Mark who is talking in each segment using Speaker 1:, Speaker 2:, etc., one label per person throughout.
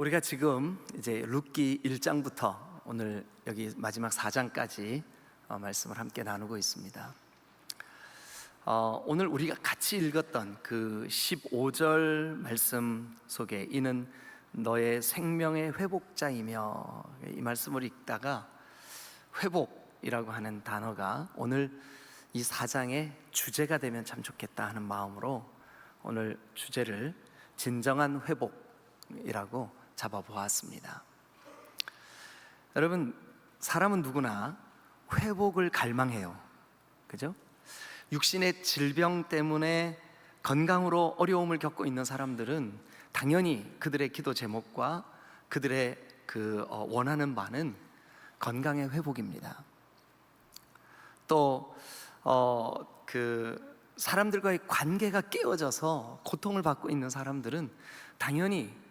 Speaker 1: 우리가 지금 이제 룻기 1장부터 오늘 여기 마지막 4장까지 말씀을 함께 나누고 있습니다. 오늘 우리가 같이 읽었던 그 15절 말씀 속에 이는 너의 생명의 회복자이며, 이 말씀을 읽다가 회복이라고 하는 단어가 오늘 이 4장의 주제가 되면 참 좋겠다 하는 마음으로 오늘 주제를 진정한 회복이라고 잡아보았습니다. 여러분, 사람은 누구나 회복을 갈망해요. 그죠? 육신의 질병 때문에 건강으로 어려움을 겪고 있는 사람들은 당연히 그들의 기도 제목과 그들의 원하는 바는 건강의 회복입니다. 또 사람들과의 관계가 깨어져서 고통을 받고 있는 사람들은 당연히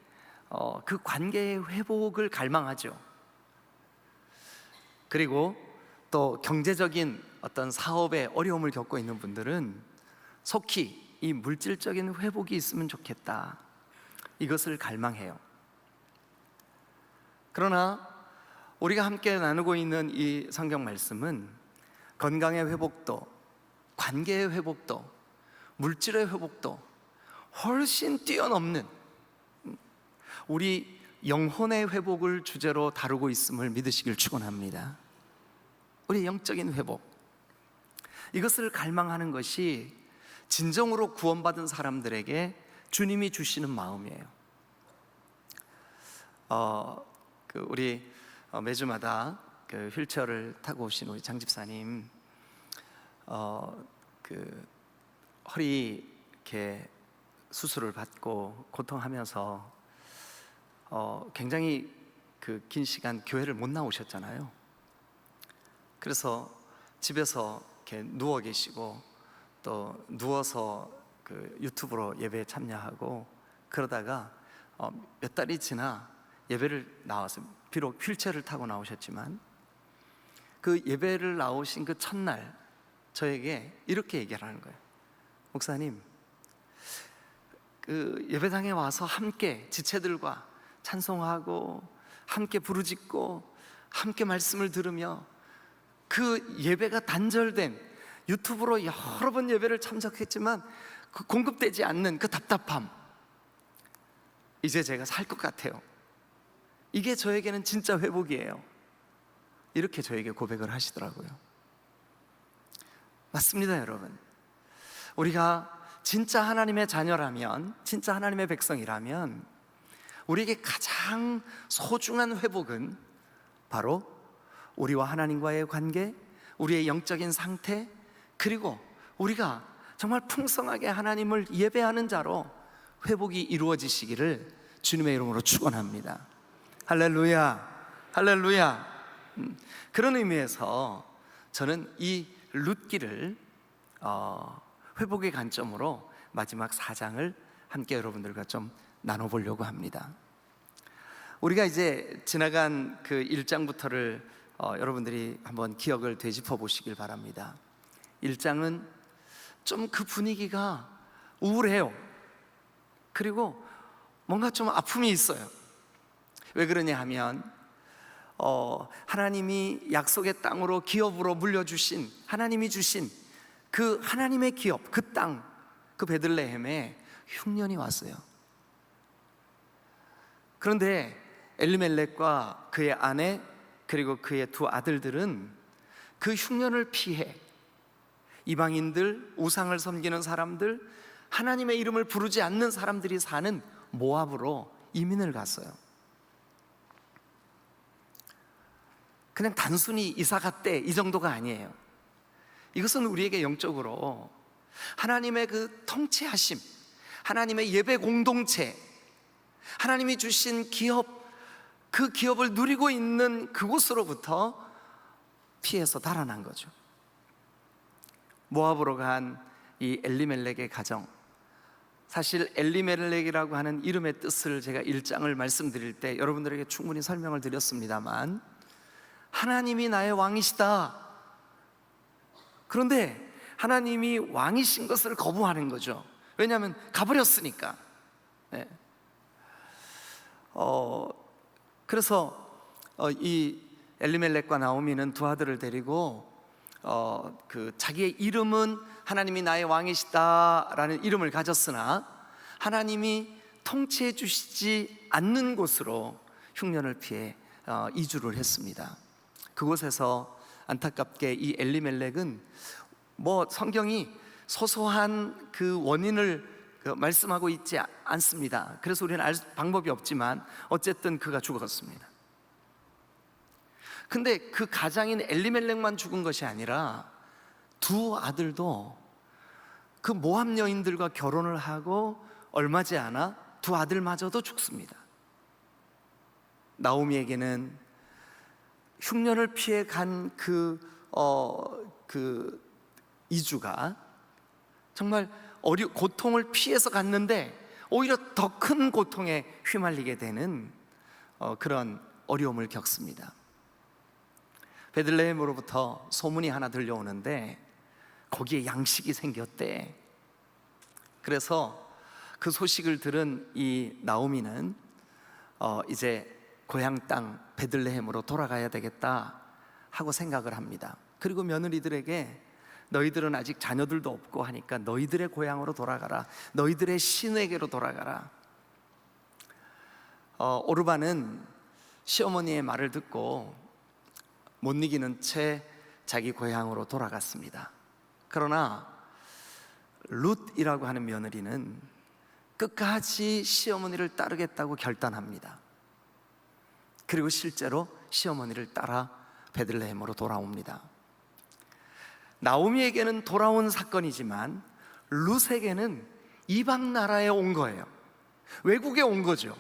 Speaker 1: 그 관계의 회복을 갈망하죠. 그리고 또 경제적인 어떤 사업에 어려움을 겪고 있는 분들은 속히 이 물질적인 회복이 있으면 좋겠다, 이것을 갈망해요. 그러나 우리가 함께 나누고 있는 이 성경 말씀은 건강의 회복도, 관계의 회복도, 물질의 회복도 훨씬 뛰어넘는 우리 영혼의 회복을 주제로 다루고 있음을 믿으시길 축원합니다. 우리 영적인 회복, 이것을 갈망하는 것이 진정으로 구원받은 사람들에게 주님이 주시는 마음이에요. 우리 매주마다 휠체어를 타고 오신 우리 장 집사님, 허리 이렇게 수술을 받고 고통하면서 굉장히 긴 시간 교회를 못 나오셨잖아요. 그래서 집에서 이렇게 누워 계시고 또 누워서 유튜브로 예배에 참여하고 그러다가 몇 달이 지나 예배를 나와서, 비록 휠체어를 타고 나오셨지만 그 예배를 나오신 그 첫날 저에게 이렇게 얘기를 하는 거예요. 목사님, 예배당에 와서 함께 지체들과 찬송하고 함께 부르짖고 함께 말씀을 들으며 그 예배가 단절된, 유튜브로 여러 번 예배를 참석했지만 공급되지 않는 그 답답함, 이제 제가 살 것 같아요. 이게 저에게는 진짜 회복이에요. 이렇게 저에게 고백을 하시더라고요. 맞습니다, 여러분. 우리가 진짜 하나님의 자녀라면, 진짜 하나님의 백성이라면 우리에게 가장 소중한 회복은 바로 우리와 하나님과의 관계, 우리의 영적인 상태, 그리고 우리가 정말 풍성하게 하나님을 예배하는 자로 회복이 이루어지시기를 주님의 이름으로 축원합니다. 할렐루야, 할렐루야. 그런 의미에서 저는 이 룻기를 회복의 관점으로 마지막 4장을 함께 여러분들과 좀 나눠보려고 합니다. 우리가 이제 지나간 그 1장부터를 여러분들이 한번 기억을 되짚어 보시길 바랍니다. 1장은 좀 그 분위기가 우울해요. 그리고 뭔가 좀 아픔이 있어요. 왜 그러냐 하면 하나님이 약속의 땅으로 기업으로 물려주신, 하나님이 주신 그 하나님의 기업, 그 땅, 그 베들레헴에 흉년이 왔어요. 그런데 엘리멜렉과 그의 아내 그리고 그의 두 아들들은 그 흉년을 피해 이방인들, 우상을 섬기는 사람들, 하나님의 이름을 부르지 않는 사람들이 사는 모압으로 이민을 갔어요. 그냥 단순히 이사 갔대, 이 정도가 아니에요. 이것은 우리에게 영적으로 하나님의 그 통치하심, 하나님의 예배 공동체, 하나님이 주신 기업, 그 기업을 누리고 있는 그곳으로부터 피해서 달아난 거죠. 모압으로 간 이 엘리멜렉의 가정, 사실 엘리멜렉이라고 하는 이름의 뜻을 제가 1장을 말씀드릴 때 여러분들에게 충분히 설명을 드렸습니다만, 하나님이 나의 왕이시다. 그런데 하나님이 왕이신 것을 거부하는 거죠. 왜냐하면 가버렸으니까. 네. 그래서 이 엘리멜렉과 나오미는 두 아들을 데리고 그 자기의 이름은 하나님이 나의 왕이시다라는 이름을 가졌으나 하나님이 통치해 주시지 않는 곳으로 흉년을 피해 이주를 했습니다. 그곳에서 안타깝게 이 엘리멜렉은 뭐 성경이 소소한 그 원인을 말씀하고 있지 않습니다. 그래서 우리는 알 방법이 없지만 어쨌든 그가 죽었습니다. 근데 그 가장인 엘리멜렉만 죽은 것이 아니라 두 아들도 그 모압 여인들과 결혼을 하고 얼마 지않아 두 아들마저도 죽습니다. 나오미에게는 흉년을 피해 간 그 이주가 정말 고통을 피해서 갔는데 오히려 더 큰 고통에 휘말리게 되는 그런 어려움을 겪습니다. 베들레헴으로부터 소문이 하나 들려오는데 거기에 양식이 생겼대. 그래서 그 소식을 들은 이 나오미는 이제 고향 땅 베들레헴으로 돌아가야 되겠다 하고 생각을 합니다. 그리고 며느리들에게 너희들은 아직 자녀들도 없고 하니까 너희들의 고향으로 돌아가라, 너희들의 신에게로 돌아가라. 오르반은 시어머니의 말을 듣고 못 이기는 채 자기 고향으로 돌아갔습니다. 그러나 룻이라고 하는 며느리는 끝까지 시어머니를 따르겠다고 결단합니다. 그리고 실제로 시어머니를 따라 베들레헴으로 돌아옵니다. 나오미에게는 돌아온 사건이지만 룻에게는 이방 나라에 온 거예요. 외국에 온 거죠.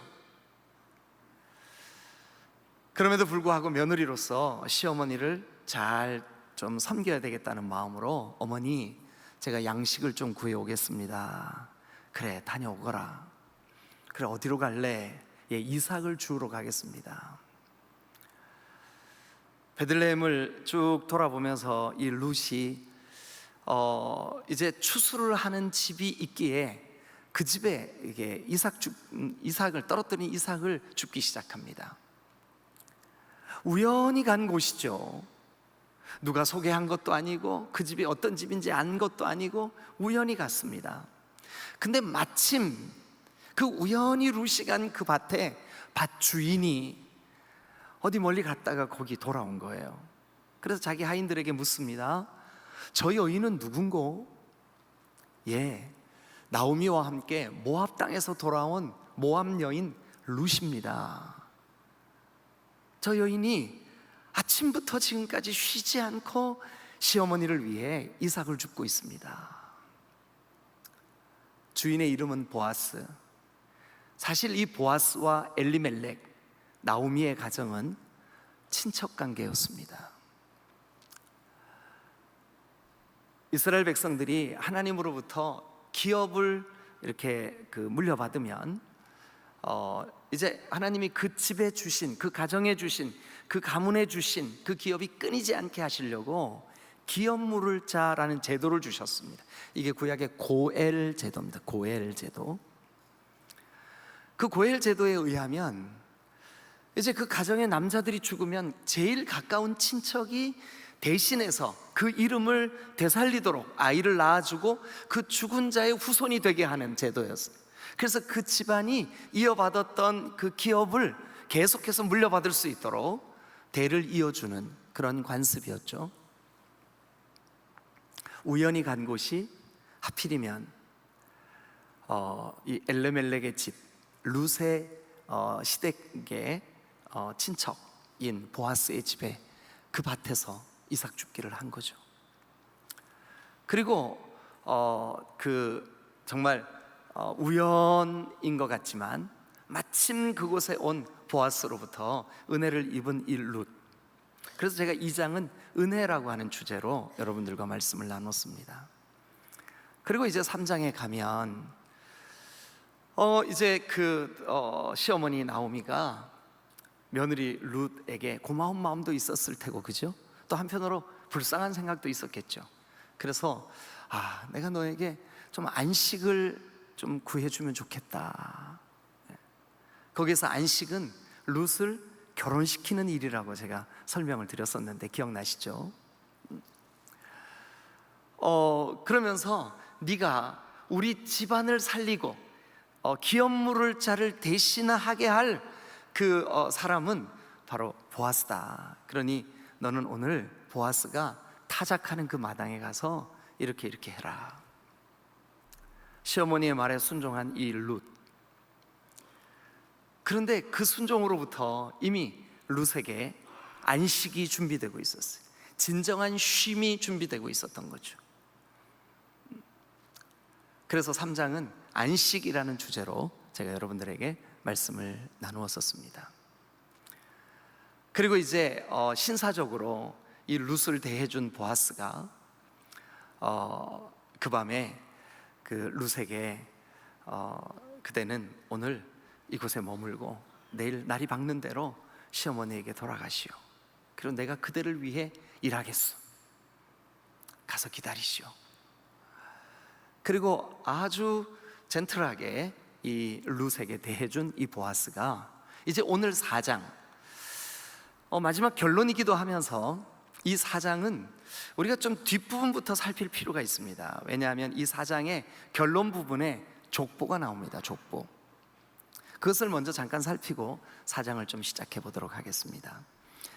Speaker 1: 그럼에도 불구하고 며느리로서 시어머니를 잘 좀 섬겨야 되겠다는 마음으로 어머니, 제가 양식을 좀 구해 오겠습니다. 그래, 다녀오거라. 그래, 어디로 갈래? 예, 이삭을 주우러 가겠습니다. 베들레헴을 쭉 돌아보면서 이 룻이 이제 추수를 하는 집이 있기에 그 집에 이게 이삭을 떨어뜨린 이삭을 줍기 시작합니다. 우연히 간 곳이죠. 누가 소개한 것도 아니고 그 집이 어떤 집인지 안 것도 아니고 우연히 갔습니다. 근데 마침 그 우연히 룻이 간 그 밭에 밭 주인이 어디 멀리 갔다가 거기 돌아온 거예요. 그래서 자기 하인들에게 묻습니다. 저 여인은 누군고? 예, 나오미와 함께 모압 땅에서 돌아온 모압 여인 룻입니다. 저 여인이 아침부터 지금까지 쉬지 않고 시어머니를 위해 이삭을 줍고 있습니다. 주인의 이름은 보아스. 사실 이 보아스와 엘리멜렉, 나오미의 가정은 친척 관계였습니다. 이스라엘 백성들이 하나님으로부터 기업을 이렇게 물려받으면 이제 하나님이 그 집에 주신, 그 가정에 주신, 그 가문에 주신 그 기업이 끊이지 않게 하시려고 기업 물을 자라는 제도를 주셨습니다. 이게 구약의 고엘 제도입니다. 고엘 제도. 그 고엘 제도에 의하면 이제 그 가정의 남자들이 죽으면 제일 가까운 친척이 대신해서 그 이름을 되살리도록 아이를 낳아주고 그 죽은 자의 후손이 되게 하는 제도였어요. 그래서 그 집안이 이어받았던 그 기업을 계속해서 물려받을 수 있도록 대를 이어주는 그런 관습이었죠. 우연히 간 곳이 하필이면 이 엘레멜렉의 집, 룻의 시댁의 친척인 보아스의 집에 그 밭에서 이삭 줍기를 한 거죠. 그리고 정말 우연인 것 같지만 마침 그곳에 온 보아스로부터 은혜를 입은 이 룻. 그래서 제가 이 장은 은혜라고 하는 주제로 여러분들과 말씀을 나눴습니다. 그리고 이제 3장에 가면 이제 시어머니 나오미가 며느리 룻에게 고마운 마음도 있었을 테고, 그죠? 또 한편으로 불쌍한 생각도 있었겠죠. 그래서 내가 너에게 좀 안식을 좀 구해주면 좋겠다. 거기서 안식은 룻을 결혼시키는 일이라고 제가 설명을 드렸었는데 기억나시죠? 그러면서 네가 우리 집안을 살리고 기업 물을 자를 대신하게 할 그 사람은 바로 보아스다. 그러니 너는 오늘 보아스가 타작하는 그 마당에 가서 이렇게 해라. 시어머니의 말에 순종한 이 룻. 그런데 그 순종으로부터 이미 룻에게 안식이 준비되고 있었어요. 진정한 쉼이 준비되고 있었던 거죠. 그래서 3장은 안식이라는 주제로 제가 여러분들에게 말씀을 나누었었습니다. 그리고 이제 신사적으로 이 룻을 대해준 보아스가 그 밤에 그 룻에게 그대는 오늘 이곳에 머물고 내일 날이 밝는 대로 시어머니에게 돌아가시오. 그리고 내가 그대를 위해 일하겠소. 가서 기다리시오. 그리고 아주 젠틀하게 이 룻에게 대해준 이 보아스가 이제 오늘 4장 마지막 결론이기도 하면서 이 4장은 우리가 좀 뒷부분부터 살필 필요가 있습니다. 왜냐하면 이 4장의 결론 부분에 족보가 나옵니다. 족보. 그것을 먼저 잠깐 살피고 4장을 좀 시작해 보도록 하겠습니다.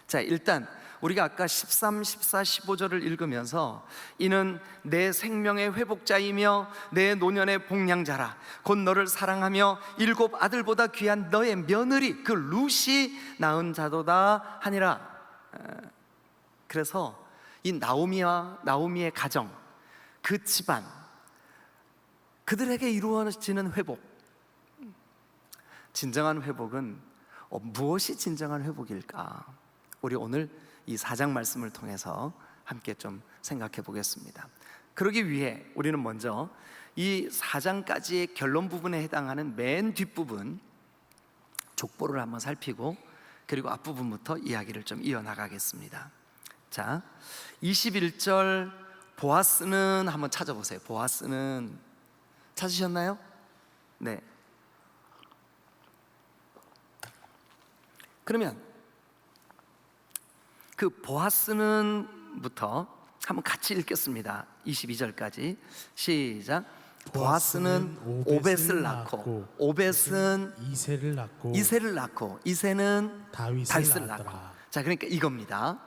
Speaker 1: 자, 일단 우리가 아까 13, 14, 15절을 읽으면서 이는 내 생명의 회복자이며 내 노년의 복량자라 곧 너를 사랑하며 7 아들보다 귀한 너의 며느리 그 룻이 낳은 자도다 하니라. 그래서 이 나오미의 가정, 그 집안, 그들에게 이루어지는 회복, 진정한 회복은 무엇이 진정한 회복일까? 우리 오늘 이 4장 말씀을 통해서 함께 좀 생각해 보겠습니다. 그러기 위해 우리는 먼저 이 4장까지의 결론 부분에 해당하는 맨 뒷부분 족보를 한번 살피고 그리고 앞부분부터 이야기를 좀 이어나가겠습니다. 자, 21절 보아스는 한번 찾아보세요. 보아스는 찾으셨나요? 네. 그러면 그 보아스는부터 한번 같이 읽겠습니다. 22절까지 시작. 보아스는 오벳을 낳고 오벳은 이새를 낳고 이새는 다윗을 낳고. 자, 그러니까 이겁니다.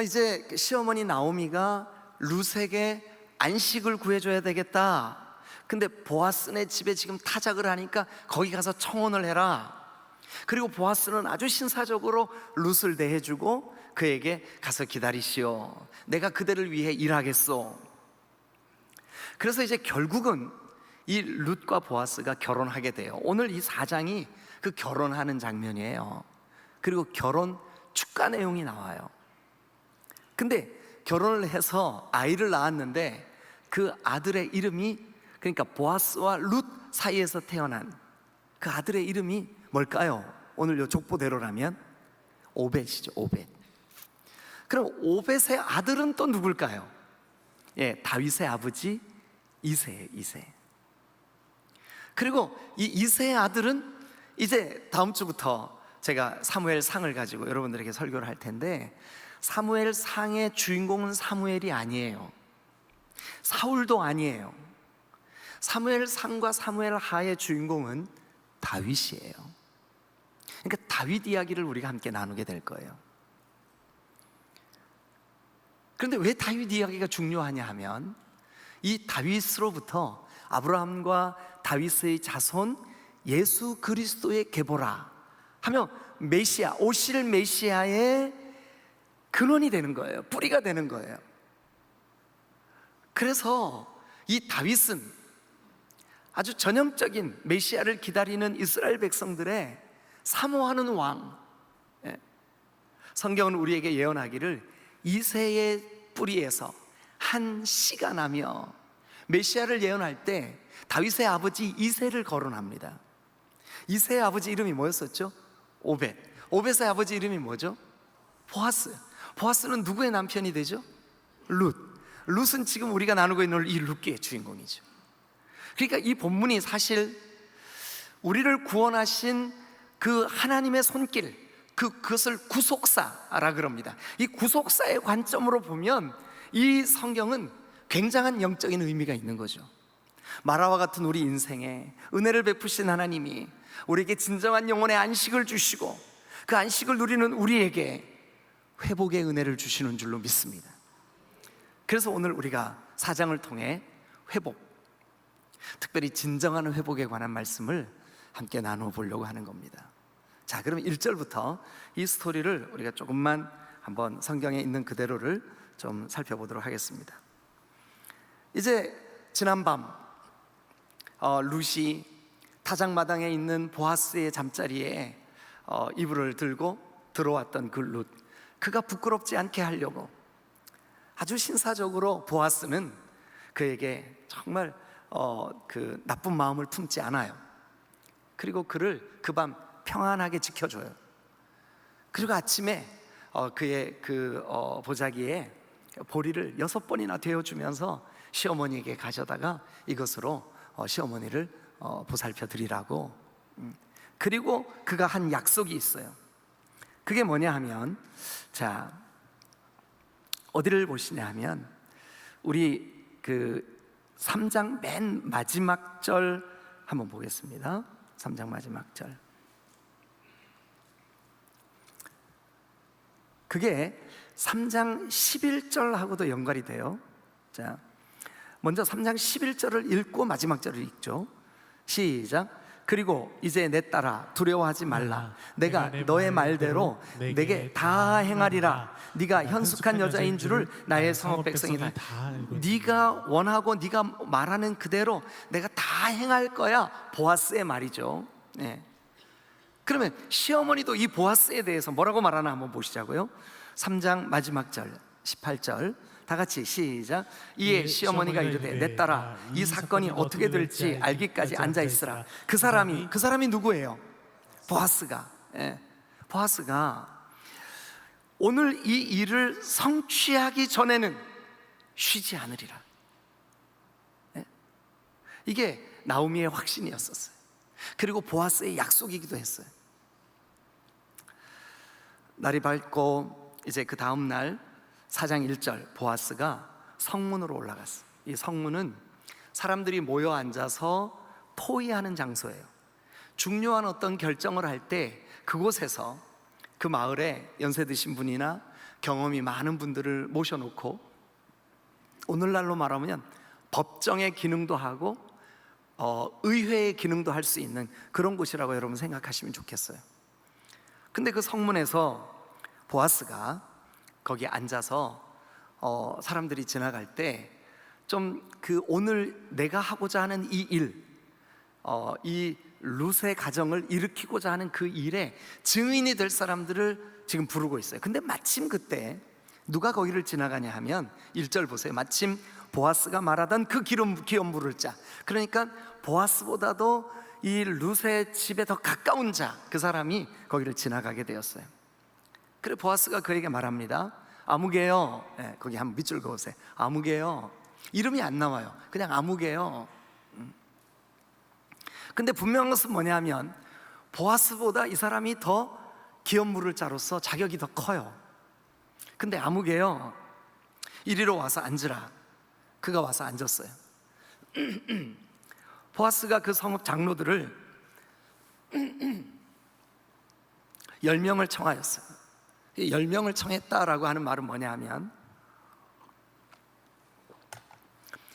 Speaker 1: 이제 시어머니 나오미가 룻에게 안식을 구해줘야 되겠다. 근데 보아스네 집에 지금 타작을 하니까 거기 가서 청혼을 해라. 그리고 보아스는 아주 신사적으로 룻을 대해주고 그에게 가서 기다리시오. 내가 그대를 위해 일하겠소. 그래서 이제 결국은 이 룻과 보아스가 결혼하게 돼요. 오늘 이 4장이 그 결혼하는 장면이에요. 그리고 결혼 축가 내용이 나와요. 근데 결혼을 해서 아이를 낳았는데 그 아들의 이름이, 그러니까 보아스와 룻 사이에서 태어난 그 아들의 이름이 뭘까요? 오늘 요 족보대로라면 오벳이죠. 오벳. 그럼 오벳의 아들은 또 누굴까요? 예, 다윗의 아버지 이새예요. 이새. 그리고 이 이새의 아들은 이제 다음 주부터 제가 사무엘상을 가지고 여러분들에게 설교를 할 텐데, 사무엘상의 주인공은 사무엘이 아니에요. 사울도 아니에요. 사무엘상과 사무엘하의 주인공은 다윗이에요. 그러니까 다윗 이야기를 우리가 함께 나누게 될 거예요. 그런데 왜 다윗 이야기가 중요하냐 하면, 이 다윗으로부터 아브라함과 다윗의 자손 예수 그리스도의 계보라 하며 메시아, 오실 메시아의 근원이 되는 거예요. 뿌리가 되는 거예요. 그래서 이 다윗은 아주 전형적인 메시아를 기다리는 이스라엘 백성들의 사모하는 왕. 성경은 우리에게 예언하기를 이새의 뿌리에서 한 씨가 나며, 메시아를 예언할 때 다윗의 아버지 이새를 거론합니다. 이새의 아버지 이름이 뭐였었죠? 오벳. 오벳의 아버지 이름이 뭐죠? 보아스. 보아스는 누구의 남편이 되죠? 룻. 룻은 지금 우리가 나누고 있는 이 룻기의 주인공이죠. 그러니까 이 본문이 사실 우리를 구원하신 그 하나님의 손길, 그것을 구속사라 그럽니다. 이 구속사의 관점으로 보면 이 성경은 굉장한 영적인 의미가 있는 거죠. 마라와 같은 우리 인생에 은혜를 베푸신 하나님이 우리에게 진정한 영혼의 안식을 주시고 그 안식을 누리는 우리에게 회복의 은혜를 주시는 줄로 믿습니다. 그래서 오늘 우리가 4장을 통해 회복, 특별히 진정한 회복에 관한 말씀을 함께 나누어 보려고 하는 겁니다. 자, 그럼 1절부터 이 스토리를 우리가 조금만 한번 성경에 있는 그대로를 좀 살펴보도록 하겠습니다. 이제 지난밤 룻이 타작마당에 있는 보아스의 잠자리에 이불을 들고 들어왔던 그 룻, 그가 부끄럽지 않게 하려고 아주 신사적으로 보아스는 그에게 정말 그 나쁜 마음을 품지 않아요. 그리고 그를 그 밤 평안하게 지켜줘요. 그리고 아침에 그의 그 보자기에 보리를 6번이나 되어주면서 시어머니에게 가져다가 이것으로 시어머니를 보살펴 드리라고. 그리고 그가 한 약속이 있어요. 그게 뭐냐 하면, 자, 어디를 보시냐 하면 우리 그 3장 맨 마지막 절 한번 보겠습니다. 3장 마지막 절. 그게 3장 11절하고도 연관이 돼요. 자, 먼저 3장 11절을 읽고 마지막 절을 읽죠. 시작. 그리고 이제 내 딸아 두려워하지 말라. 내가 너의 말대로 내게 다 행하리라. 네가 현숙한 여자인 줄을 나의 성읍 백성이 다 네가 원하고 네가 말하는 그대로 내가 다 행할 거야. 보아스의 말이죠. 네. 그러면 시어머니도 이 보아스에 대해서 뭐라고 말하나 한번 보시자고요. 3장 마지막 절 18절 다 같이 시작. 이에 시어머니가 이르되 내 딸아 이 사건이 어떻게 될지 알기까지 앉아있으라. 그 사람이 누구예요? 보아스가. 예. 보아스가 오늘 이 일을 성취하기 전에는 쉬지 않으리라. 예. 이게 나오미의 확신이었었어요. 그리고 보아스의 약속이기도 했어요. 날이 밝고 이제 그 다음 날 4장 1절 보아스가 성문으로 올라갔어요. 이 성문은 사람들이 모여 앉아서 토의하는 장소예요. 중요한 어떤 결정을 할 때 그곳에서 그 마을에 연세 드신 분이나 경험이 많은 분들을 모셔놓고 오늘날로 말하면 법정의 기능도 하고 의회의 기능도 할 수 있는 그런 곳이라고 여러분 생각하시면 좋겠어요. 근데 그 성문에서 보아스가 거기 앉아서 사람들이 지나갈 때 좀 그 오늘 내가 하고자 하는 이 일, 이 룻의 가정을 일으키고자 하는 그 일에 증인이 될 사람들을 지금 부르고 있어요. 근데 마침 그때 누가 거기를 지나가냐 하면 1절 보세요. 마침 보아스가 말하던 그 기업 물을 자, 그러니까 보아스보다도 이 룻의 집에 더 가까운 자, 그 사람이 거기를 지나가게 되었어요. 그래 보아스가 그에게 말합니다. 아무개요. 네, 거기 한번 밑줄 그으세요. 아무개요. 이름이 안 나와요. 그냥 아무개요. 근데 분명한 것은 뭐냐면 보아스보다 이 사람이 더 기업 물을 자로서 자격이 더 커요. 근데 아무개요, 이리로 와서 앉으라. 그가 와서 앉았어요. 보아스가 그 성읍 장로들을 10명을 청하였어요. 10명을 청했다라고 하는 말은 뭐냐 하면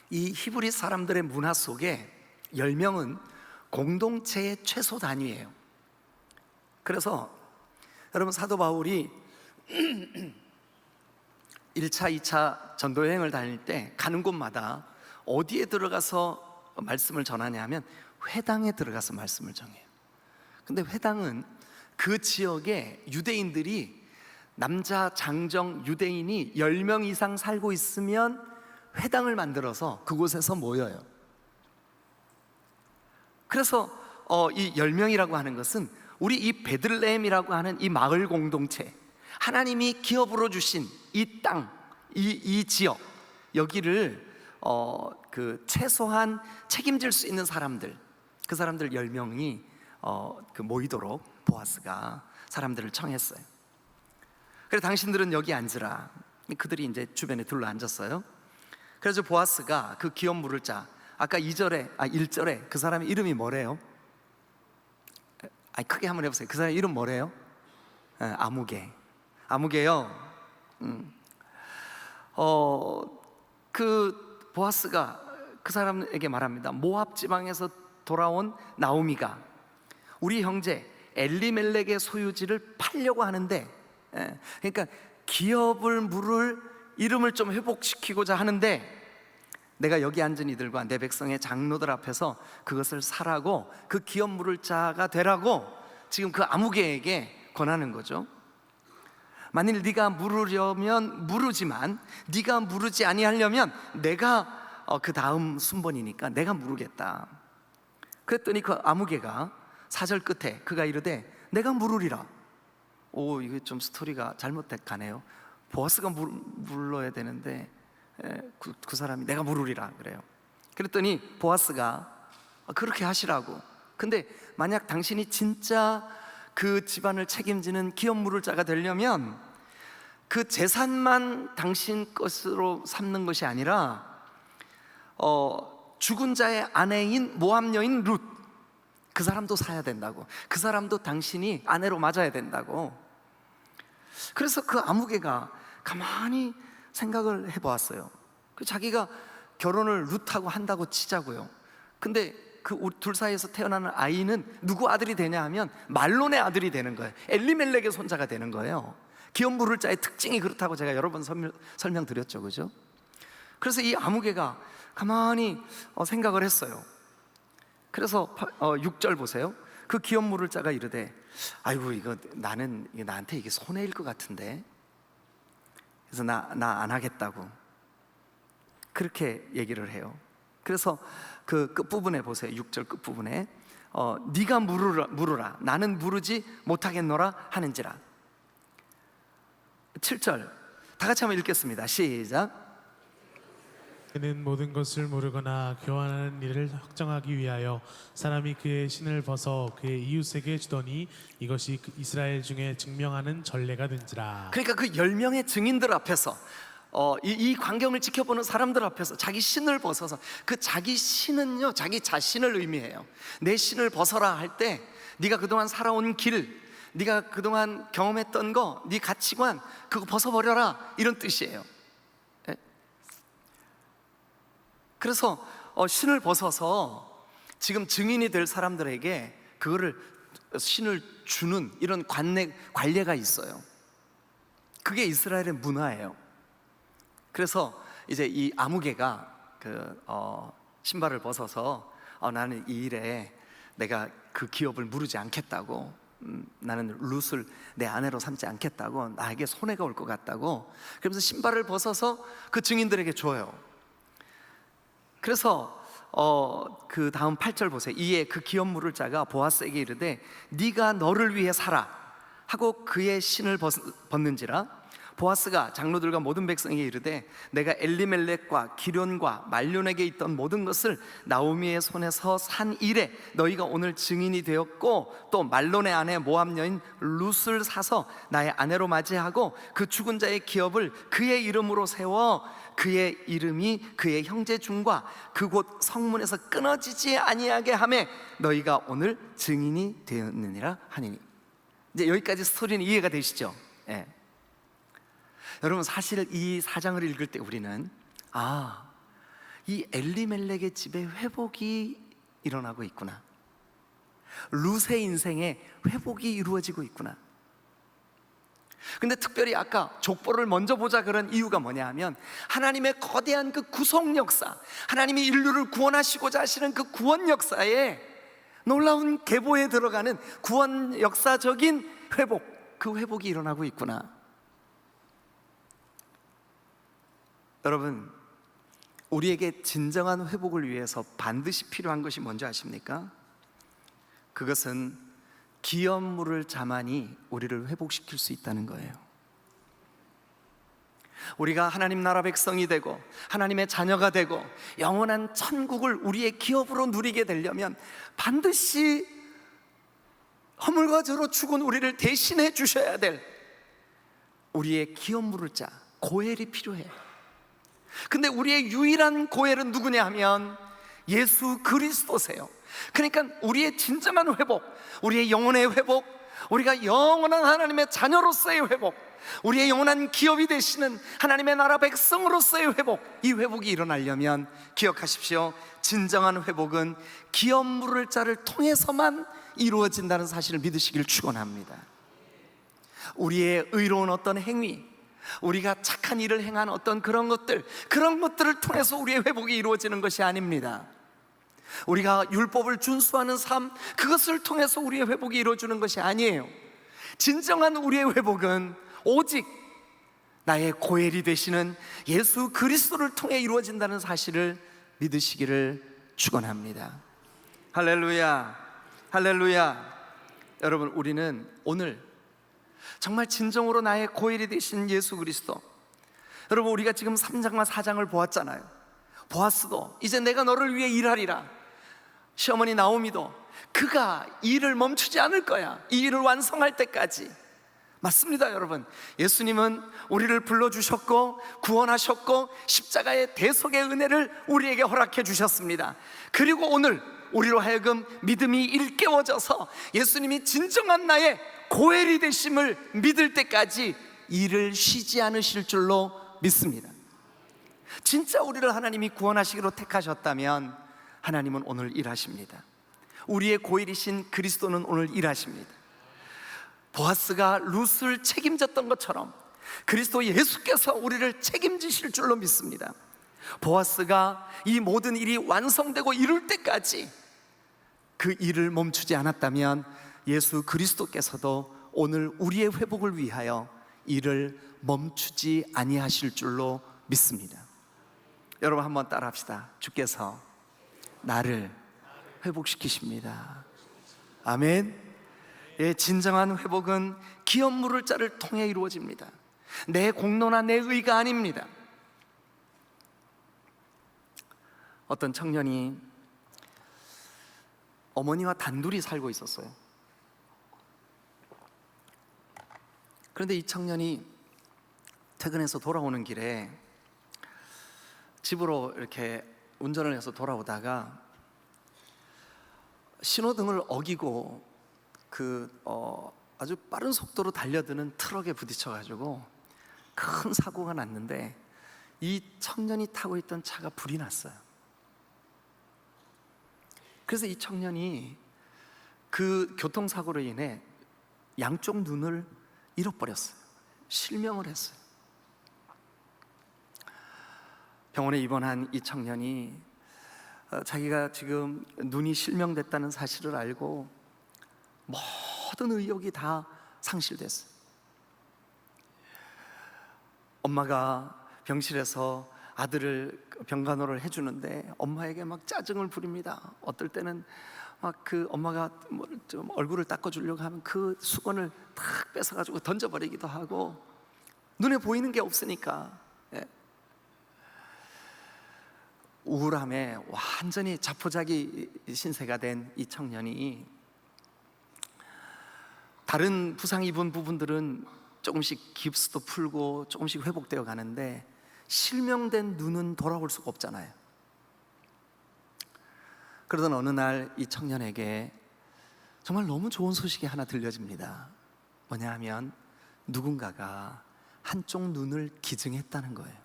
Speaker 1: 이 히브리 사람들의 문화 속에 10명은 공동체의 최소 단위예요. 그래서 여러분 사도 바울이 1차, 2차 전도 여행을 다닐 때 가는 곳마다 어디에 들어가서 말씀을 전하냐 하면 회당에 들어가서 말씀을 전해요. 근데 회당은 그 지역에 유대인들이 남자 장정 유대인이 10명 이상 살고 있으면 회당을 만들어서 그곳에서 모여요. 그래서 이 10명이라고 하는 것은 우리 이 베들레헴이라고 하는 이 마을 공동체, 하나님이 기업으로 주신 이 땅, 이 지역, 여기를 그 최소한 책임질 수 있는 사람들, 그 사람들 10명이 모이도록 보아스가 사람들을 청했어요. 그래서 당신들은 여기 앉으라. 그들이 이제 주변에 둘러 앉았어요. 그래서 보아스가 그 기업 물을 자, 아까 1절에 그 사람의 이름이 뭐래요? 크게 한번 해보세요. 그 사람의 이름 뭐래요? 아무개요. 그 보아스가 그 사람에게 말합니다. 모압 지방에서 돌아온 나오미가 우리 형제 엘리멜렉의 소유지를 팔려고 하는데, 그러니까 기업을 물을 이름을 좀 회복시키고자 하는데, 내가 여기 앉은 이들과 내 백성의 장로들 앞에서 그것을 사라고, 그 기업 물을 자가 되라고 지금 그 아무개에게 권하는 거죠. 만일 네가 물으려면 무르지만 네가 무르지 아니하려면 내가 그 다음 순번이니까 내가 무르겠다. 그랬더니 그 아무개가 4절 끝에 그가 이르되 내가 물으리라. 이게 좀 스토리가 잘못돼 가네요. 보아스가 물러야 되는데 그 사람이 내가 물으리라 그래요. 그랬더니 보아스가 그렇게 하시라고. 근데 만약 당신이 진짜 그 집안을 책임지는 기업 물을 자가 되려면 그 재산만 당신 것으로 삼는 것이 아니라 죽은 자의 아내인 모압 여인 룻, 그 사람도 사야 된다고. 그 사람도 당신이 아내로 맞아야 된다고. 그래서 그 아무개가 가만히 생각을 해보았어요. 자기가 결혼을 룻하고 한다고 치자고요. 근데 그 둘 사이에서 태어나는 아이는 누구 아들이 되냐 하면 말론의 아들이 되는 거예요. 엘리멜렉의 손자가 되는 거예요. 기업 물을 자의 특징이 그렇다고 제가 여러 번 설명드렸죠, 그죠? 그래서 이 아무개가 가만히 생각을 했어요. 그래서 6절 보세요. 그 기업 물을 자가 이르되 아이고 이거 나한테 이게 손해일 것 같은데, 그래서 나 안 하겠다고 그렇게 얘기를 해요. 그래서 그 끝부분에 보세요. 6절 끝부분에 네가 물으라 나는 물으지 못하겠노라 하는지라. 7절 다 같이 한번 읽겠습니다. 시작.
Speaker 2: 그는 모든 것을 모르거나 교환하는 일을 확정하기 위하여 사람이 그의 신을 벗어 그의 이웃에게 주더니 이것이 이스라엘 중에 증명하는 전례가 된지라.
Speaker 1: 그러니까 그 10명의 증인들 앞에서 이 광경을 지켜보는 사람들 앞에서 자기 신을 벗어서, 그 자기 신은요 자기 자신을 의미해요. 내 신을 벗어라 할 때 네가 그동안 살아온 길, 네가 그동안 경험했던 거, 네 가치관 그거 벗어버려라, 이런 뜻이에요. 그래서 신을 벗어서 지금 증인이 될 사람들에게 그거를 신을 주는 이런 관례가 있어요. 그게 이스라엘의 문화예요. 그래서 이제 이 아무개가 신발을 벗어서 나는 이 일에 내가 그 기업을 무르지 않겠다고, 나는 룻을 내 아내로 삼지 않겠다고, 나에게 손해가 올 것 같다고, 그러면서 신발을 벗어서 그 증인들에게 줘요. 그래서 그 다음 8절 보세요. 이에 그 기업 물을 자가 보아스에게 이르되 네가 너를 위해 사라 하고 그의 신을 벗는지라. 보아스가 장로들과 모든 백성에게 이르되 내가 엘리멜렉과 기련과 말론에게 있던 모든 것을 나오미의 손에서 산 이래 너희가 오늘 증인이 되었고, 또 말론의 아내 모압 여인 룻을 사서 나의 아내로 맞이하고 그 죽은 자의 기업을 그의 이름으로 세워 그의 이름이 그의 형제 중과 그곳 성문에서 끊어지지 아니하게 하매 너희가 오늘 증인이 되었느니라 하니니. 이제 여기까지 스토리는 이해가 되시죠? 예. 여러분, 사실 이 사장을 읽을 때 우리는 이 엘리멜렉의 집에 회복이 일어나고 있구나, 룻의 인생에 회복이 이루어지고 있구나. 근데 특별히 아까 족보를 먼저 보자 그런 이유가 뭐냐 하면 하나님의 거대한 그 구속 역사, 하나님이 인류를 구원하시고자 하시는 그 구원 역사에 놀라운 계보에 들어가는 구원 역사적인 회복, 그 회복이 일어나고 있구나. 여러분, 우리에게 진정한 회복을 위해서 반드시 필요한 것이 뭔지 아십니까? 그것은 기업 물을 자만이 우리를 회복시킬 수 있다는 거예요. 우리가 하나님 나라 백성이 되고 하나님의 자녀가 되고 영원한 천국을 우리의 기업으로 누리게 되려면 반드시 허물과 저로 죽은 우리를 대신해 주셔야 될 우리의 기업 물을 자 고엘이 필요해요. 근데 우리의 유일한 고엘은 누구냐 하면 예수 그리스도세요. 그러니까 우리의 진정한 회복, 우리의 영혼의 회복, 우리가 영원한 하나님의 자녀로서의 회복, 우리의 영원한 기업이 되시는 하나님의 나라 백성으로서의 회복, 이 회복이 일어나려면 기억하십시오. 진정한 회복은 기업 물을 자를 통해서만 이루어진다는 사실을 믿으시길 축원합니다. 우리의 의로운 어떤 행위, 우리가 착한 일을 행한 어떤 그런 것들을 통해서 우리의 회복이 이루어지는 것이 아닙니다. 우리가 율법을 준수하는 삶, 그것을 통해서 우리의 회복이 이루어지는 것이 아니에요. 진정한 우리의 회복은 오직 나의 고엘이 되시는 예수 그리스도를 통해 이루어진다는 사실을 믿으시기를 축원합니다. 할렐루야, 할렐루야. 여러분, 우리는 오늘 정말 진정으로 나의 고엘이 되신 예수 그리스도, 여러분, 우리가 지금 3장과 4장을 보았잖아요. 보아스도 이제 내가 너를 위해 일하리라. 시어머니 나오미도 그가 일을 멈추지 않을 거야, 이 일을 완성할 때까지. 맞습니다, 여러분. 예수님은 우리를 불러주셨고 구원하셨고 십자가의 대속의 은혜를 우리에게 허락해 주셨습니다. 그리고 오늘 우리로 하여금 믿음이 일깨워져서 예수님이 진정한 나의 고엘이 되심을 믿을 때까지 일을 쉬지 않으실 줄로 믿습니다. 진짜 우리를 하나님이 구원하시기로 택하셨다면 하나님은 오늘 일하십니다. 우리의 고엘이신 그리스도는 오늘 일하십니다. 보아스가 룻을 책임졌던 것처럼 그리스도 예수께서 우리를 책임지실 줄로 믿습니다. 보아스가 이 모든 일이 완성되고 이룰 때까지 그 일을 멈추지 않았다면 예수 그리스도께서도 오늘 우리의 회복을 위하여 일을 멈추지 아니하실 줄로 믿습니다. 여러분, 한번 따라합시다. 주께서 나를 회복시키십니다. 아멘. 예, 진정한 회복은 기업 물을 자를 통해 이루어집니다. 내 공로나 내 의가 아닙니다. 어떤 청년이 어머니와 단둘이 살고 있었어요. 그런데 이 청년이 퇴근해서 돌아오는 길에 집으로 이렇게 운전을 해서 돌아오다가 신호등을 어기고 아주 빠른 속도로 달려드는 트럭에 부딪혀가지고 큰 사고가 났는데 이 청년이 타고 있던 차가 불이 났어요. 그래서 이 청년이 그 교통사고로 인해 양쪽 눈을 잃어버렸어요. 실명을 했어요. 병원에 입원한 이 청년이 자기가 지금 눈이 실명됐다는 사실을 알고 모든 의욕이 다 상실됐어요. 엄마가 병실에서 아들을 병간호를 해주는데 엄마에게 막 짜증을 부립니다. 어떨 때는 막 그 엄마가 좀 얼굴을 닦아주려고 하면 그 수건을 탁 뺏어가지고 던져버리기도 하고, 눈에 보이는 게 없으니까. 예. 우울함에 완전히 자포자기 신세가 된 이 청년이 다른 부상 입은 부분들은 조금씩 깁스도 풀고 조금씩 회복되어 가는데 실명된 눈은 돌아올 수가 없잖아요. 그러던 어느 날 이 청년에게 정말 너무 좋은 소식이 하나 들려집니다. 뭐냐 하면 누군가가 한쪽 눈을 기증했다는 거예요.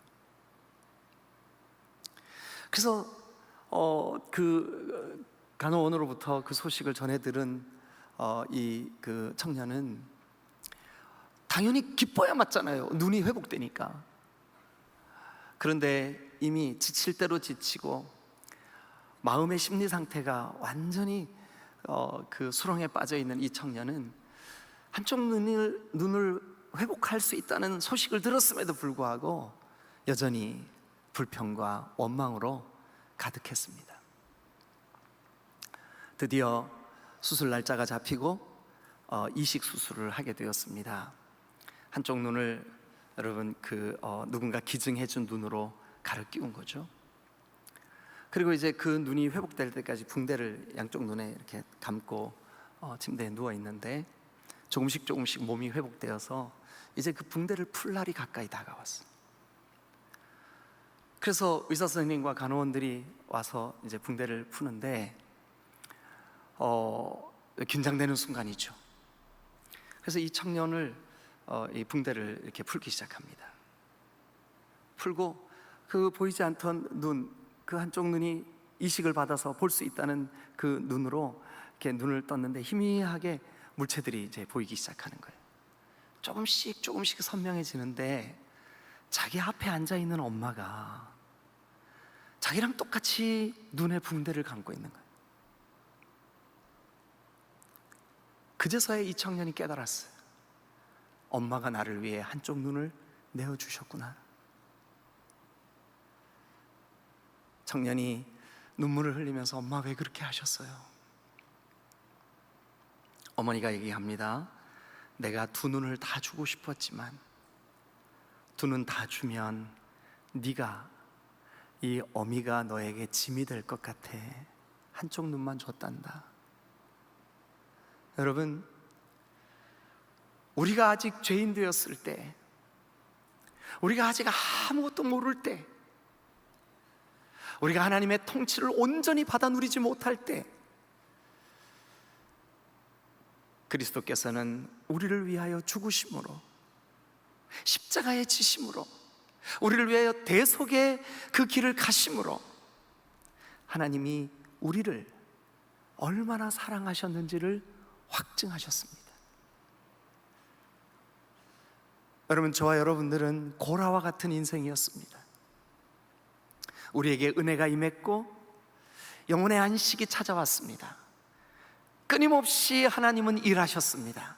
Speaker 1: 그래서 그 간호원으로부터 그 소식을 전해 들은 이 그 청년은 당연히 기뻐야 맞잖아요. 눈이 회복되니까. 그런데 이미 지칠 대로 지치고 마음의 심리 상태가 완전히 그 수렁에 빠져 있는 이 청년은 한쪽 눈을 회복할 수 있다는 소식을 들었음에도 불구하고 여전히 불평과 원망으로 가득했습니다. 드디어 수술 날짜가 잡히고 이식 수술을 하게 되었습니다. 한쪽 눈을 여러분 누군가 기증해준 눈으로 가려 끼운 거죠. 그리고 이제 그 눈이 회복될 때까지 붕대를 양쪽 눈에 이렇게 감고 침대에 누워 있는데 조금씩 몸이 회복되어서 이제 그 붕대를 풀 날이 가까이 다가왔어. 그래서 의사 선생님과 간호원들이 와서 이제 붕대를 푸는데 긴장되는 순간이죠. 그래서 이 청년을 이 붕대를 이렇게 풀기 시작합니다. 풀고 그 보이지 않던 눈, 그 한쪽 눈이 이식을 받아서 볼 수 있다는 그 눈으로 이렇게 눈을 떴는데 희미하게 물체들이 이제 보이기 시작하는 거예요. 조금씩 선명해지는데 자기 앞에 앉아 있는 엄마가 자기랑 똑같이 눈에 붕대를 감고 있는 거예요. 그제서야 이 청년이 깨달았어요. 엄마가 나를 위해 한쪽 눈을 내어주셨구나. 청년이 눈물을 흘리면서 엄마 왜 그렇게 하셨어요? 어머니가 얘기합니다. 내가 두 눈을 다 주고 싶었지만 두 눈 다 주면 네가 이 어미가 너에게 짐이 될 것 같아. 한쪽 눈만 줬단다. 여러분, 우리가 아직 죄인 되었을 때, 우리가 아직 아무것도 모를 때, 우리가 하나님의 통치를 온전히 받아 누리지 못할 때, 그리스도께서는 우리를 위하여 죽으심으로, 십자가의 지심으로, 우리를 위하여 대속의 그 길을 가심으로 하나님이 우리를 얼마나 사랑하셨는지를 확증하셨습니다. 여러분, 저와 여러분들은 고라와 같은 인생이었습니다. 우리에게 은혜가 임했고 영혼의 안식이 찾아왔습니다. 끊임없이 하나님은 일하셨습니다.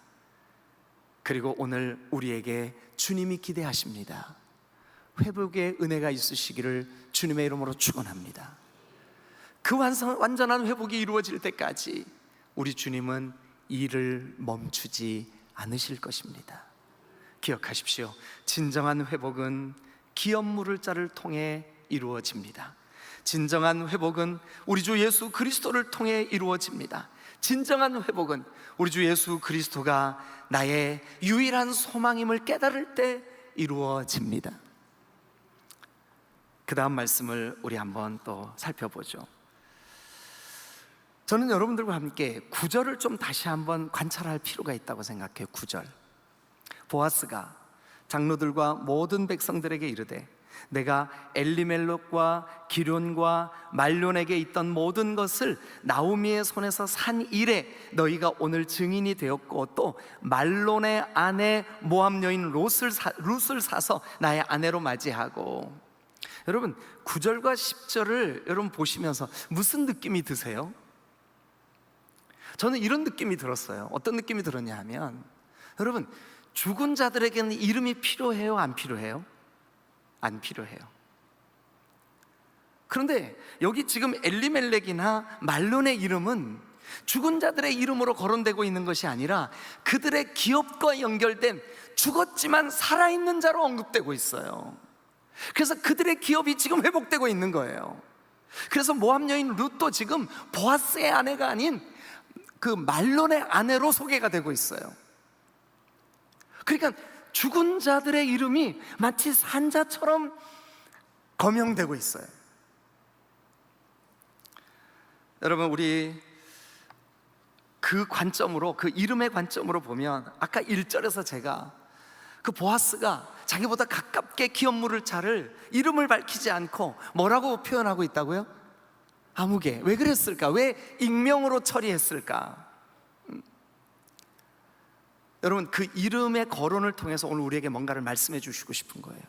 Speaker 1: 그리고 오늘 우리에게 주님이 기대하십니다. 회복의 은혜가 있으시기를 주님의 이름으로 축원합니다. 그 완전한 회복이 이루어질 때까지 우리 주님은 일을 멈추지 않으실 것입니다. 기억하십시오. 진정한 회복은 기업 물을 자를 통해 이루어집니다. 진정한 회복은 우리 주 예수 그리스도를 통해 이루어집니다. 진정한 회복은 우리 주 예수 그리스도가 나의 유일한 소망임을 깨달을 때 이루어집니다. 그 다음 말씀을 우리 한번 또 살펴보죠. 저는 여러분들과 함께 9절을 좀 다시 한번 관찰할 필요가 있다고 생각해요. 9절, 보아스가 장로들과 모든 백성들에게 이르되 내가 엘리멜렉과 기럨과 말론에게 있던 모든 것을 나오미의 손에서 산 이래 너희가 오늘 증인이 되었고, 또 말론의 아내 모압 여인 룻을 사서 나의 아내로 맞이하고. 여러분, 9절과 10절을 여러분 보시면서 무슨 느낌이 드세요? 저는 이런 느낌이 들었어요. 어떤 느낌이 들었냐 하면, 여러분, 죽은 자들에게는 이름이 필요해요? 안 필요해요? 안 필요해요. 그런데 여기 지금 엘리멜렉이나 말론의 이름은 죽은 자들의 이름으로 거론되고 있는 것이 아니라 그들의 기업과 연결된 죽었지만 살아있는 자로 언급되고 있어요. 그래서 그들의 기업이 지금 회복되고 있는 거예요. 그래서 모압 여인 룻도 지금 보아스의 아내가 아닌 그 말론의 아내로 소개가 되고 있어요. 그러니까 죽은 자들의 이름이 마치 산자처럼 거명되고 있어요. 여러분, 우리 그 관점으로, 그 이름의 관점으로 보면 아까 1절에서 제가 그 보아스가 자기보다 가깝게 기업 물을 자를 이름을 밝히지 않고 뭐라고 표현하고 있다고요? 아무개. 왜 그랬을까? 왜 익명으로 처리했을까? 여러분, 그 이름의 거론을 통해서 오늘 우리에게 뭔가를 말씀해 주시고 싶은 거예요.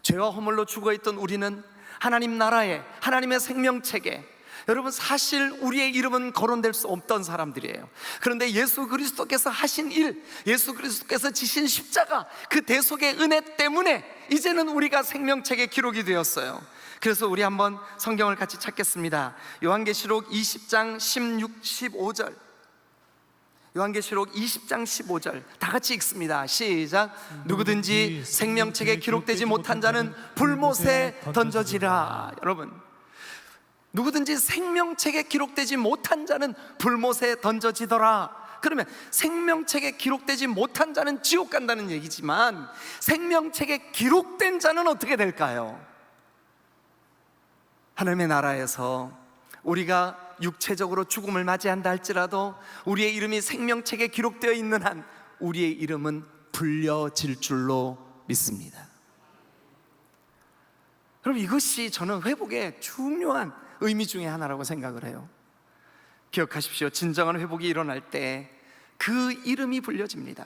Speaker 1: 죄와 허물로 죽어있던 우리는 하나님 나라에, 하나님의 생명책에, 여러분, 사실 우리의 이름은 거론될 수 없던 사람들이에요. 그런데 예수 그리스도께서 하신 일, 예수 그리스도께서 지신 십자가, 그 대속의 은혜 때문에 이제는 우리가 생명책에 기록이 되었어요. 그래서 우리 한번 성경을 같이 찾겠습니다. 요한계시록 20장 16, 15절. 요한계시록 20장 15절 다 같이 읽습니다. 시작. 누구든지 생명책에 기록되지 못한 자는 불못에 던져지라. 여러분, 누구든지 생명책에 기록되지 못한 자는 불못에 던져지더라. 그러면 생명책에 기록되지 못한 자는 지옥 간다는 얘기지만, 생명책에 기록된 자는 어떻게 될까요? 하나님의 나라에서 우리가 육체적으로 죽음을 맞이한다 할지라도 우리의 이름이 생명책에 기록되어 있는 한 우리의 이름은 불려질 줄로 믿습니다. 그럼 이것이 저는 회복의 중요한 의미 중에 하나라고 생각을 해요. 기억하십시오. 진정한 회복이 일어날 때 그 이름이 불려집니다.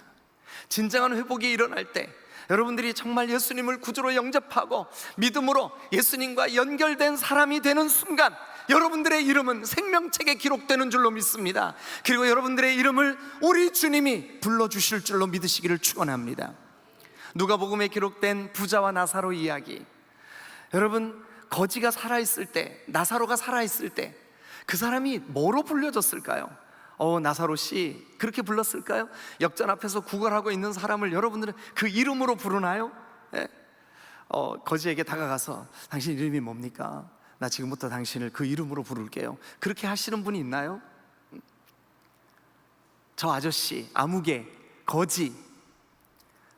Speaker 1: 진정한 회복이 일어날 때 여러분들이 정말 예수님을 구주로 영접하고 믿음으로 예수님과 연결된 사람이 되는 순간 여러분들의 이름은 생명책에 기록되는 줄로 믿습니다. 그리고 여러분들의 이름을 우리 주님이 불러주실 줄로 믿으시기를 축원합니다. 누가복음에 기록된 부자와 나사로 이야기, 여러분, 거지가 살아있을 때, 나사로가 살아있을 때 그 사람이 뭐로 불려졌을까요? 나사로 씨, 그렇게 불렀을까요? 역전 앞에서 구걸하고 있는 사람을 여러분들은 그 이름으로 부르나요? 예? 거지에게 다가가서 당신 이름이 뭡니까? 나 지금부터 당신을 그 이름으로 부를게요. 그렇게 하시는 분이 있나요? 저 아저씨, 아무개, 거지.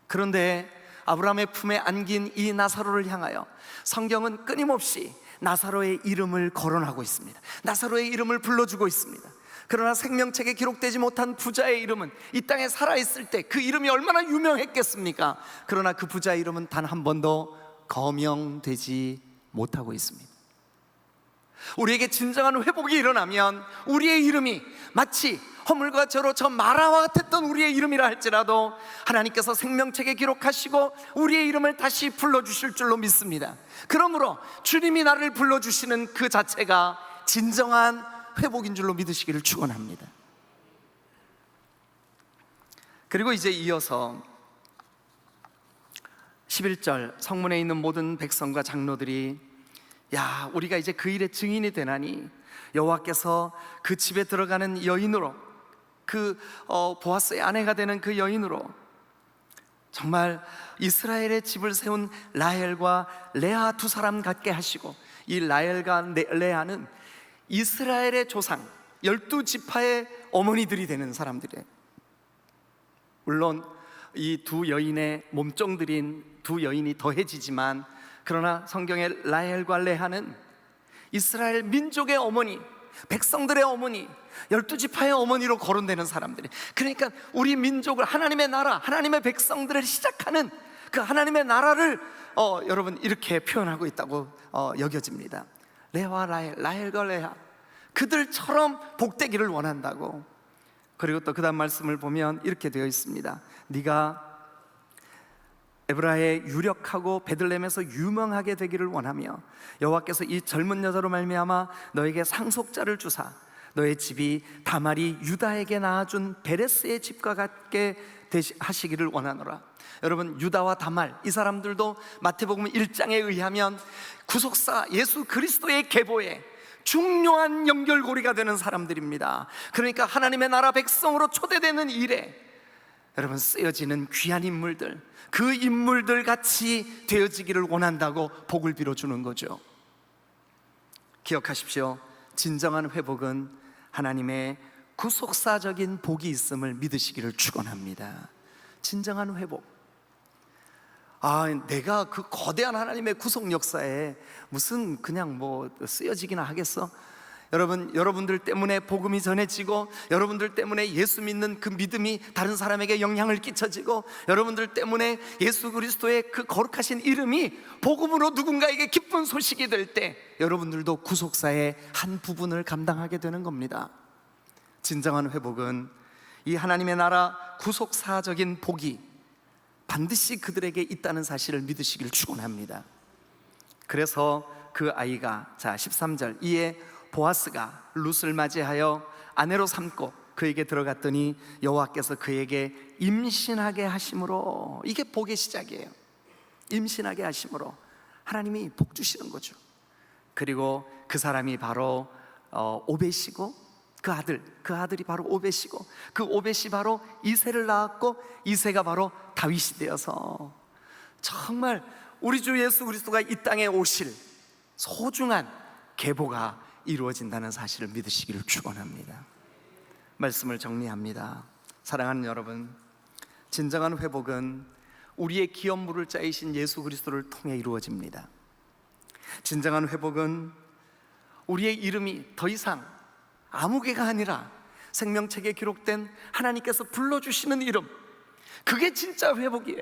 Speaker 1: 그런데 아브라함의 품에 안긴 이 나사로를 향하여 성경은 끊임없이 나사로의 이름을 거론하고 있습니다. 나사로의 이름을 불러주고 있습니다. 그러나 생명책에 기록되지 못한 부자의 이름은 이 땅에 살아있을 때 그 이름이 얼마나 유명했겠습니까? 그러나 그 부자의 이름은 단 한 번도 거명되지 못하고 있습니다. 우리에게 진정한 회복이 일어나면 우리의 이름이 마치 허물과 저로 저 마라와 같았던 우리의 이름이라 할지라도 하나님께서 생명책에 기록하시고 우리의 이름을 다시 불러주실 줄로 믿습니다. 그러므로 주님이 나를 불러주시는 그 자체가 진정한 회복인 줄로 믿으시기를 축원합니다. 그리고 이제 이어서 11절, 성문에 있는 모든 백성과 장로들이 야, 우리가 이제 그 일의 증인이 되나니 여호와께서 그 집에 들어가는 여인으로, 그 보아스의 아내가 되는 그 여인으로 정말 이스라엘의 집을 세운 라헬과 레아 두 사람 같게 하시고, 이 라헬과 레아는 이스라엘의 조상 12지파의 어머니들이 되는 사람들이에요. 물론 이 두 여인의 몸종들인 두 여인이 더해지지만, 그러나 성경의 라헬과 레아는 이스라엘 민족의 어머니, 백성들의 어머니, 12지파의 어머니로 거론되는 사람들이, 그러니까 우리 민족을, 하나님의 나라, 하나님의 백성들을 시작하는 그 하나님의 나라를 여러분 이렇게 표현하고 있다고 여겨집니다. 레아와 라헬, 라헬과 레아, 그들처럼 복되기를 원한다고. 그리고 또 그 다음 말씀을 보면 이렇게 되어 있습니다. 네가 에브라의 유력하고 베들레헴에서 유명하게 되기를 원하며 여호와께서 이 젊은 여자로 말미암아 너에게 상속자를 주사 너의 집이 다말이 유다에게 낳아준 베레스의 집과 같게 하시기를 원하노라. 여러분, 유다와 다말, 이 사람들도 마태복음 1장에 의하면 구속사 예수 그리스도의 계보에 중요한 연결고리가 되는 사람들입니다. 그러니까 하나님의 나라 백성으로 초대되는 일에 여러분 쓰여지는 귀한 인물들, 그 인물들 같이 되어지기를 원한다고 복을 빌어주는 거죠. 기억하십시오. 진정한 회복은 하나님의 구속사적인 복이 있음을 믿으시기를 축원합니다. 진정한 회복. 내가 그 거대한 하나님의 구속 역사에 무슨 그냥 뭐 쓰여지기나 하겠어? 여러분들 때문에 복음이 전해지고, 여러분들 때문에 예수 믿는 그 믿음이 다른 사람에게 영향을 끼쳐지고, 여러분들 때문에 예수 그리스도의 그 거룩하신 이름이 복음으로 누군가에게 기쁜 소식이 될 때 여러분들도 구속사의 한 부분을 감당하게 되는 겁니다. 진정한 회복은 이 하나님의 나라 구속사적인 복이 반드시 그들에게 있다는 사실을 믿으시길 축원합니다. 그래서 그 아이가, 자 13절, 이에 보아스가 룻을 맞이하여 아내로 삼고 그에게 들어갔더니 여호와께서 그에게 임신하게 하심으로, 이게 복의 시작이에요. 임신하게 하심으로 하나님이 복 주시는 거죠. 그리고 그 사람이 바로 오벳이고, 그 아들이 바로 오벳이고, 그 오벳이 바로 이새를 낳았고, 이새가 바로 다윗이 되어서 정말 우리 주 예수 그리스도가 이 땅에 오실 소중한 계보가 이루어진다는 사실을 믿으시기를 축원합니다. 말씀을 정리합니다. 사랑하는 여러분, 진정한 회복은 우리의 기업물을 짜이신 예수 그리스도를 통해 이루어집니다. 진정한 회복은 우리의 이름이 더 이상 아무개가 아니라 생명책에 기록된 하나님께서 불러주시는 이름, 그게 진짜 회복이에요.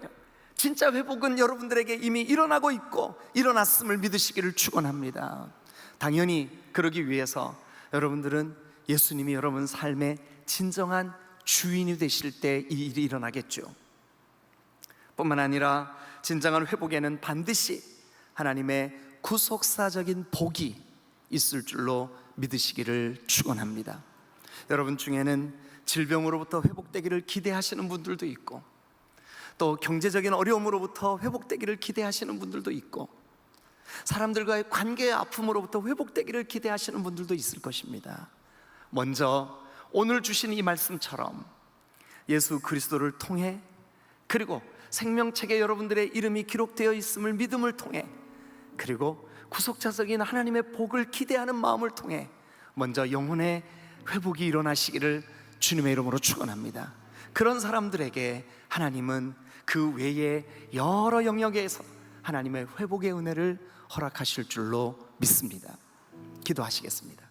Speaker 1: 진짜 회복은 여러분들에게 이미 일어나고 있고 일어났음을 믿으시기를 축원합니다. 당연히 그러기 위해서 여러분들은 예수님이 여러분 삶의 진정한 주인이 되실 때 이 일이 일어나겠죠. 뿐만 아니라 진정한 회복에는 반드시 하나님의 구속사적인 복이 있을 줄로 믿으시기를 축원합니다. 여러분 중에는 질병으로부터 회복되기를 기대하시는 분들도 있고, 또 경제적인 어려움으로부터 회복되기를 기대하시는 분들도 있고, 사람들과의 관계의 아픔으로부터 회복되기를 기대하시는 분들도 있을 것입니다. 먼저 오늘 주신 이 말씀처럼 예수 그리스도를 통해, 그리고 생명책에 여러분들의 이름이 기록되어 있음을 믿음을 통해, 그리고 구속자적인 하나님의 복을 기대하는 마음을 통해 먼저 영혼의 회복이 일어나시기를 주님의 이름으로 축원합니다. 그런 사람들에게 하나님은 그 외에 여러 영역에서 하나님의 회복의 은혜를 허락하실 줄로 믿습니다. 기도하시겠습니다.